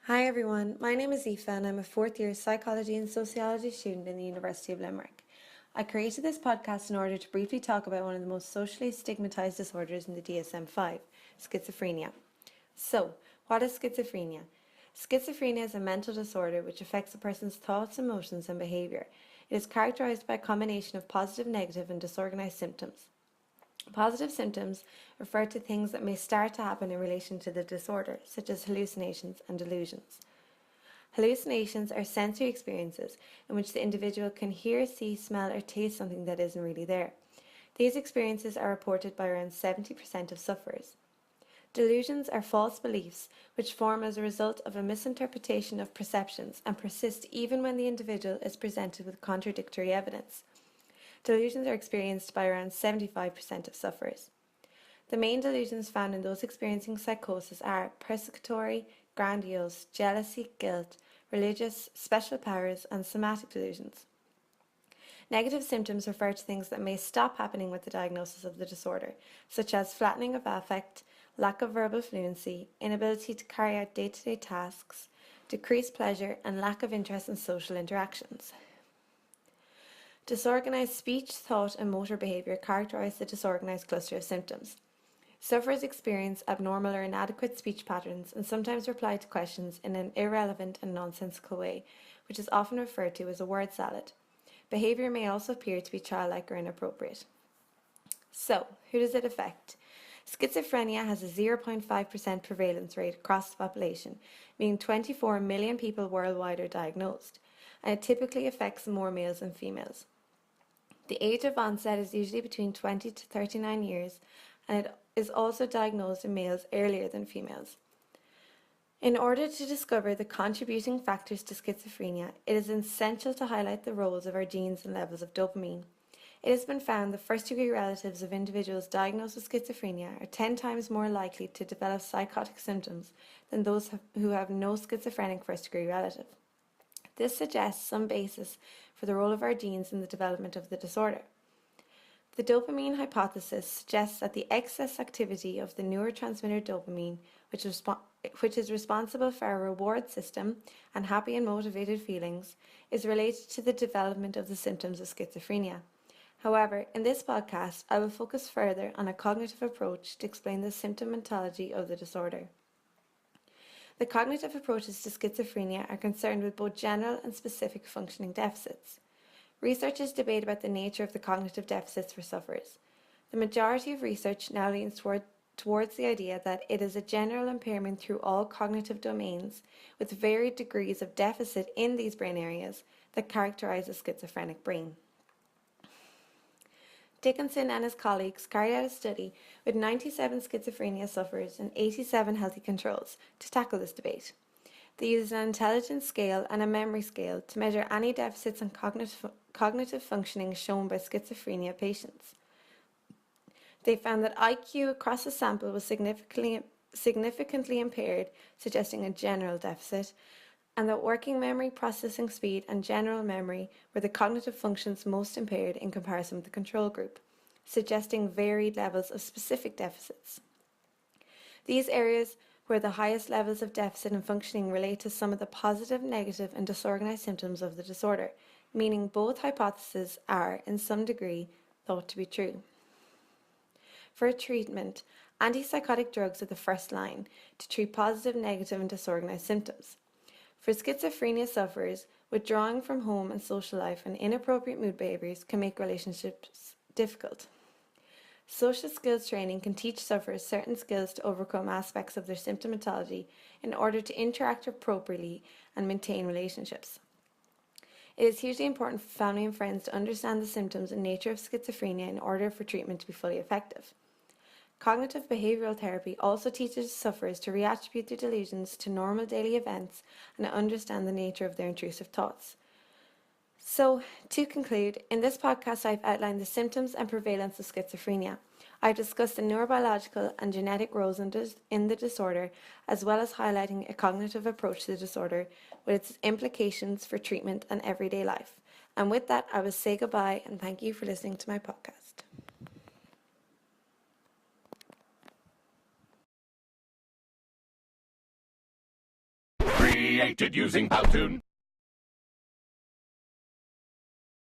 Hi everyone, my name is Aoife and I'm a fourth year psychology and sociology student in the University of Limerick. I created this podcast in order to briefly talk about one of the most socially stigmatised disorders in the DSM-5, schizophrenia. So, what is schizophrenia? Schizophrenia is a mental disorder which affects a person's thoughts, emotions and behaviour. It is characterised by a combination of positive, negative and disorganised symptoms. Positive symptoms refer to things that may start to happen in relation to the disorder, such as hallucinations and delusions. Hallucinations are sensory experiences in which the individual can hear, see, smell, or taste something that isn't really there. These experiences are reported by around 70% of sufferers. Delusions are false beliefs which form as a result of a misinterpretation of perceptions and persist even when the individual is presented with contradictory evidence. Delusions are experienced by around 75% of sufferers. The main delusions found in those experiencing psychosis are persecutory, grandiose, jealousy, guilt, religious, special powers, and somatic delusions. Negative symptoms refer to things that may stop happening with the diagnosis of the disorder, such as flattening of affect, lack of verbal fluency, inability to carry out day-to-day tasks, decreased pleasure, and lack of interest in social interactions. Disorganised speech, thought, and motor behaviour characterise the disorganised cluster of symptoms. Sufferers experience abnormal or inadequate speech patterns and sometimes reply to questions in an irrelevant and nonsensical way, which is often referred to as a word salad. Behaviour may also appear to be childlike or inappropriate. So, who does it affect? Schizophrenia has a 0.5% prevalence rate across the population, meaning 24 million people worldwide are diagnosed, and it typically affects more males than females. The age of onset is usually between 20 to 39 years, and it is also diagnosed in males earlier than females. In order to discover the contributing factors to schizophrenia, it is essential to highlight the roles of our genes and levels of dopamine. It has been found that first-degree relatives of individuals diagnosed with schizophrenia are 10 times more likely to develop psychotic symptoms than those who have no schizophrenic first-degree relative. This suggests some basis for the role of our genes in the development of the disorder. The dopamine hypothesis suggests that the excess activity of the neurotransmitter dopamine, which is responsible for our reward system and happy and motivated feelings, is related to the development of the symptoms of schizophrenia. However, in this podcast, I will focus further on a cognitive approach to explain the symptomatology of the disorder. The cognitive approaches to schizophrenia are concerned with both general and specific functioning deficits. Researchers debate about the nature of the cognitive deficits for sufferers. The majority of research now leans towards the idea that it is a general impairment through all cognitive domains, with varied degrees of deficit in these brain areas that characterize a schizophrenic brain. Dickinson and his colleagues carried out a study with 97 schizophrenia sufferers and 87 healthy controls to tackle this debate. They used an intelligence scale and a memory scale to measure any deficits in cognitive functioning shown by schizophrenia patients. They found that IQ across the sample was significantly impaired, suggesting a general deficit, and that working memory, processing speed, and general memory were the cognitive functions most impaired in comparison with the control group, suggesting varied levels of specific deficits. These areas where the highest levels of deficit and functioning relate to some of the positive, negative, and disorganized symptoms of the disorder, meaning both hypotheses are, in some degree, thought to be true. For treatment, antipsychotic drugs are the first line to treat positive, negative, and disorganized symptoms. For schizophrenia sufferers, withdrawing from home and social life and inappropriate mood behaviors can make relationships difficult. Social skills training can teach sufferers certain skills to overcome aspects of their symptomatology in order to interact appropriately and maintain relationships. It is hugely important for family and friends to understand the symptoms and nature of schizophrenia in order for treatment to be fully effective. Cognitive behavioral therapy also teaches sufferers to reattribute their delusions to normal daily events and to understand the nature of their intrusive thoughts. So, to conclude, in this podcast I've outlined the symptoms and prevalence of schizophrenia. I've discussed the neurobiological and genetic roles in the disorder, as well as highlighting a cognitive approach to the disorder with its implications for treatment and everyday life. And with that, I will say goodbye and thank you for listening to my podcast. created using Powtoon.